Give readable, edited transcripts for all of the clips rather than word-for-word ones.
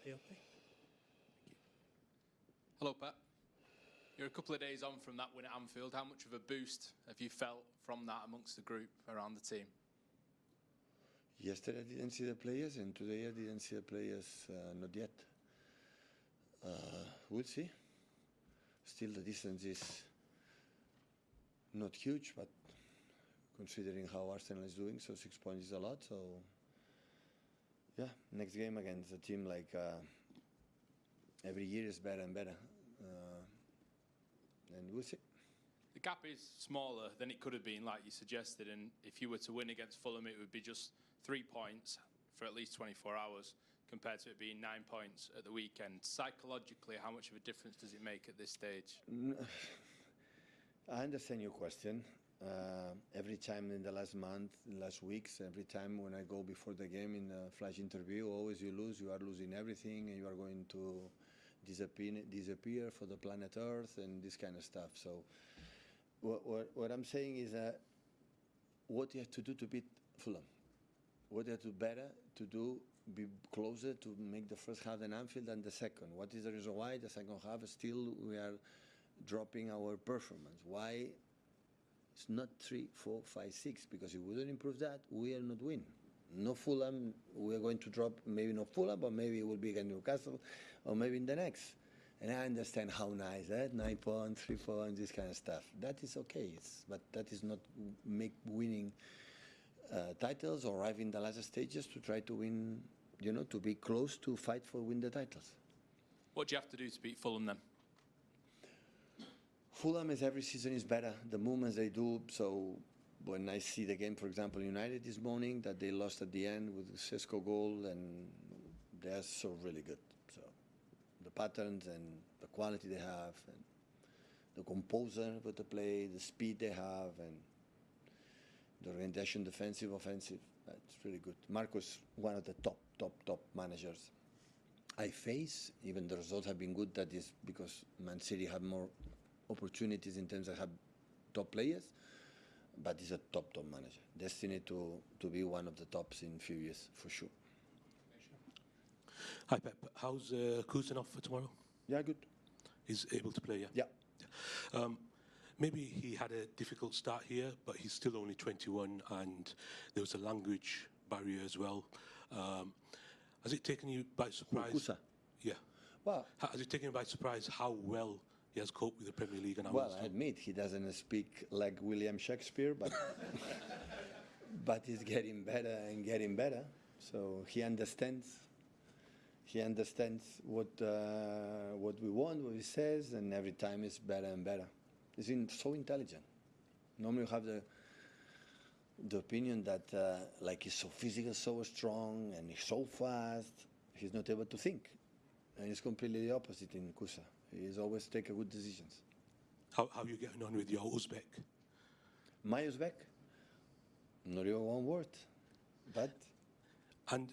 AOP. Hello, Pep. You're a couple of days on from that win at Anfield. How much of a boost have you felt from that amongst the group around the team? Yesterday I didn't see the players, and today I didn't see the players, not yet. We'll see. Still the distance is not huge, but considering how Arsenal is doing, so 6 points is a lot. So yeah, next game against a team like every year is better and better. And we'll see. The gap is smaller than it could have been, like you suggested, and if you were to win against Fulham, it would be just 3 points for at least 24 hours, compared to it being 9 points at the weekend. Psychologically, how much of a difference does it make at this stage? I understand your question. Every time in the last month, last weeks, every time when I go before the game in a flash interview, always you lose, you are losing everything, and you are going to disappear for the planet Earth and this kind of stuff. So what I'm saying is what you have to do to beat Fulham, what you have to better to do, be closer to make the first half in Anfield than the second. What is the reason why the second half still we are dropping our performance? Why it's not 3, 4, 5, 6? Because if we don't improve that, we will not win. No Fulham, we are going to drop, maybe not Fulham, but maybe it will be against Newcastle, or maybe in the next. And I understand how nice that 9 points, 3 points, this kind of stuff. That is okay, but that is not make winning titles or arriving in the last stages to try to win, you know, to be close to fight for win the titles. What do you have to do to beat Fulham then? Fulham is every season is better. The movements they do. So when I see the game, for example, United this morning, that they lost at the end with the Sesko goal, and they are so really good. So the patterns and the quality they have, and the composure with the play, the speed they have, and the orientation, defensive, offensive, that's really good. Marco's one of the top managers I face. Even the results have been good. That is because Man City have more opportunities in terms of have top players, but he's a top manager, destined to be one of the tops in a few years for sure. Hi Pep, how's Kusanov for tomorrow? Yeah, good. He's able to play, yeah? Yeah. Maybe he had a difficult start here, but he's still only 21, and there was a language barrier as well. Has it taken you by surprise? Kusa? Yeah. Well, has it taken you by surprise how well he has coped with the Premier League? And well, I admit he doesn't speak like William Shakespeare, but but he's getting better and getting better. So he understands. He understands what we want, what he says, and every time it's better and better. He's so intelligent. Normally you have the opinion that like he's so physical, so strong, and he's so fast, he's not able to think. And it's completely the opposite in Kusa. He's always taking good decisions. How are you getting on with your Uzbek? My Uzbek? Not even one word, but... And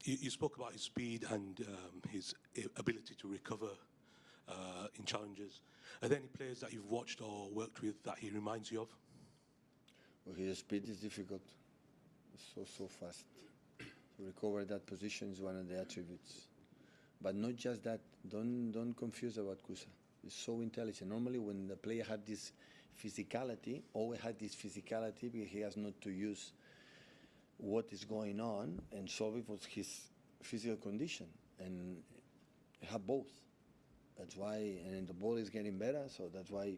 you spoke about his speed and his ability to recover in challenges. Are there any players that you've watched or worked with that he reminds you of? Well, his speed is difficult. It's so fast. To recover that position is one of the attributes. But not just that. Don't confuse about Kusa. He's so intelligent. Normally, when the player had this physicality, always had this physicality because he has not to use what is going on and solve it with his physical condition. And have both. That's why, and the ball is getting better, so that's why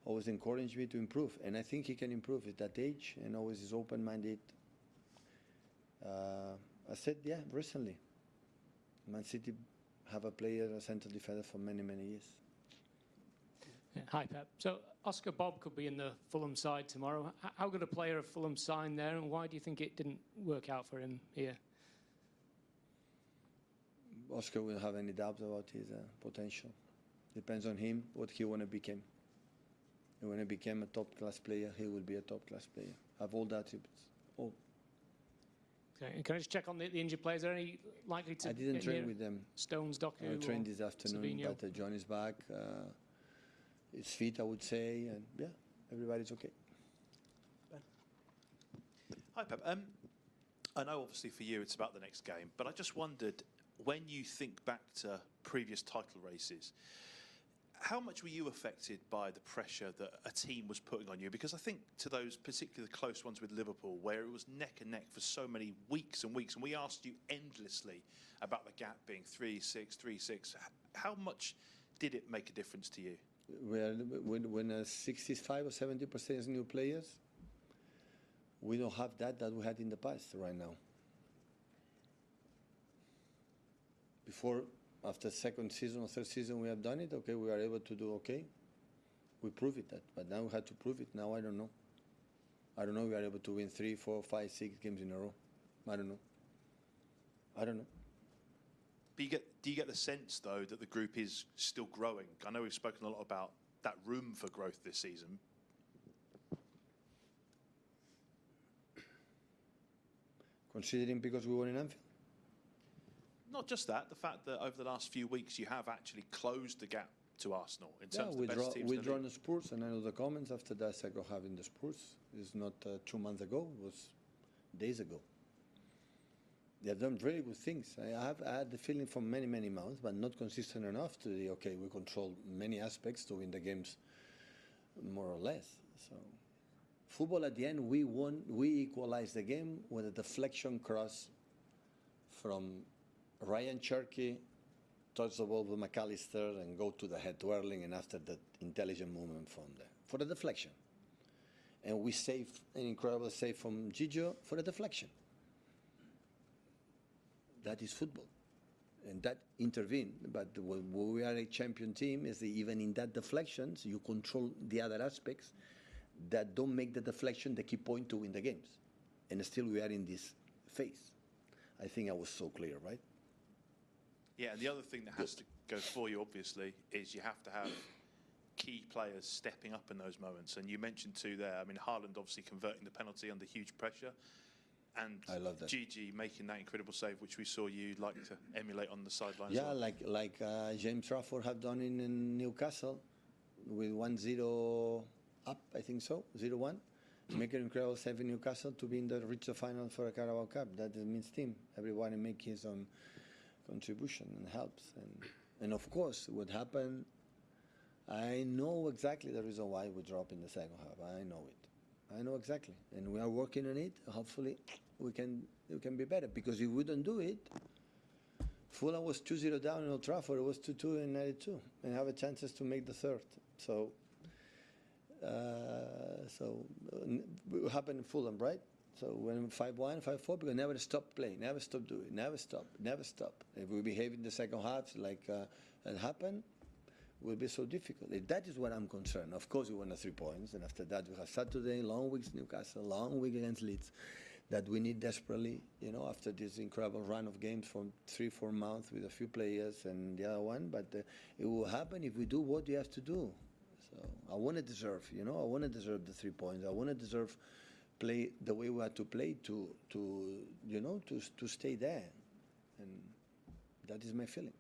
always encourage me to improve. And I think he can improve at that age, and always is open-minded. I said, yeah, recently. Man City have a player, a central defender for many, many years. Yeah, hi, Pep. So Oscar Bob could be in the Fulham side tomorrow. How good a player have Fulham signed there, and why do you think it didn't work out for him here? Oscar will have any doubt about his potential. Depends on him, what he want to become. When he became a top-class player, he will be a top-class player. Have all the attributes, all. Okay, and can I just check on the injured players? Are any likely to? I didn't train with them. Stones, Doku. I trained this afternoon, Savino? but John is back. It's fit, I would say, and yeah, everybody's okay. Ben. Hi, Pep. I know obviously for you it's about the next game, but I just wondered when you think back to previous title races, how much were you affected by the pressure that a team was putting on you? Because I think to those particularly close ones with Liverpool, where it was neck and neck for so many weeks and weeks, and we asked you endlessly about the gap being 3-6, 3-6. How much did it make a difference to you? Well, when 65 or 70% is new players, we don't have that we had in the past right now. Before, after second season or third season, we have done it. Okay, we are able to do okay. We prove it that, but now we had to prove it. Now I don't know. I don't know. We are able to win 3, 4, 5, 6 games in a row. I don't know. But do you get the sense though that the group is still growing? I know we've spoken a lot about that room for growth this season. Considering because we won in Anfield. Not just that, the fact that over the last few weeks you have actually closed the gap to Arsenal in terms of the best teams. We in the draw league. the Spurs, and I know the comments after that second half in the Spurs. It's not 2 months ago, it was days ago. They have done very good things. I had the feeling for many, many months, but not consistent enough to be, okay, we control many aspects to win the games more or less. So, football at the end, we won, we equalized the game with a deflection cross from Ryan Cherky, touch the ball with McAllister and go to the head to Erling, and after that intelligent movement from there for the deflection. And we saved an incredible save from Gigio for the deflection. That is football. And that intervened. But when we are a champion team, is that even in that deflections, you control the other aspects that don't make the deflection the key point to win the games. And still we are in this phase. I think I was so clear, right? Yeah, and the other thing that has to go for you, obviously, is you have to have key players stepping up in those moments. And you mentioned two there. I mean, Haaland obviously converting the penalty under huge pressure. And I love that. Gigi making that incredible save, which we saw you like to emulate on the sidelines. Yeah, well. like James Trafford have done in Newcastle with 1-0 up, I think so, 0-1. Make an incredible save in Newcastle to be in the reach the final for a Carabao Cup. That means team. Everyone make his own contribution and helps. And of course, what happened, I know exactly the reason why we drop in the second half. I know it. I know exactly. And we are working on it. Hopefully, we can be better. Because if we don't do it, Fulham was 2-0 down in Old Trafford. It was 2-2 in 92. And have a chances to make the third. So it happened in Fulham, right? So when 5-1, 5-4, because never stop playing, never stop doing, never stop. If we behave in the second half like it happened, it will be so difficult. That is what I'm concerned. Of course, we won the 3 points, and after that we have Saturday, long weeks Newcastle, long week against Leeds, that we need desperately, after this incredible run of games from 3-4 months with a few players and the other one. But it will happen if we do what you have to do. So I want to deserve, I want to deserve the 3 points. I want to deserve play the way we had to play to stay there, and that is my feeling.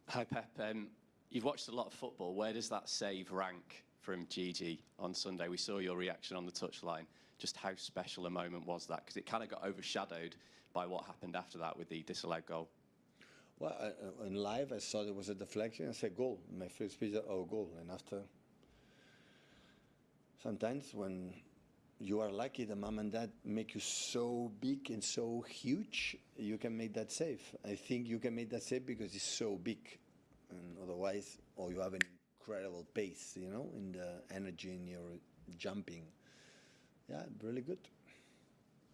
Hi Pep, you've watched a lot of football. Where does that save rank from Gigi on Sunday? We saw your reaction on the touchline. Just how special a moment was that? Because it kind of got overshadowed by what happened after that with the disallowed goal. Well, in live I saw there was a deflection. I said goal. My first speech, goal. And after, sometimes when you are lucky, the mom and dad make you so big and so huge, you can make that save. I think you can make that save because it's so big. And otherwise, you have an incredible pace, in the energy in your jumping. Yeah, really good.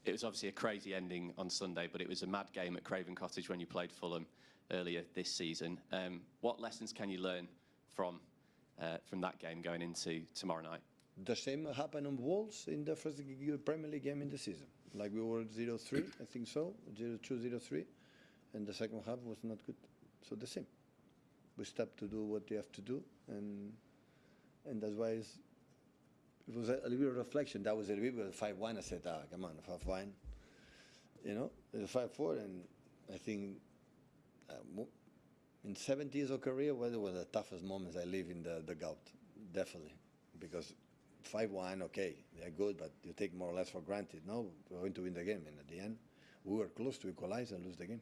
It was obviously a crazy ending on Sunday, but it was a mad game at Craven Cottage when you played Fulham earlier this season. What lessons can you learn from that game going into tomorrow night? The same happened on Wolves in the first Premier League game in the season. Like we were 0-3, I think so, 0-2, 0-3, and the second half was not good. So the same. We stopped to do what you have to do, and that's why it was a little bit of reflection. That was a little bit of 5-1. I said, come on, 5-1. It's 5-4, and I think in 70 years of career, well, it was the toughest moments I live in the gout, definitely, because 5-1, okay, they're good, but you take more or less for granted. No, we're going to win the game, and at the end, we were close to equalize and lose the game.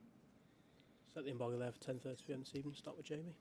Set the embargo there for 10:30 p.m. this evening. Start with Jamie.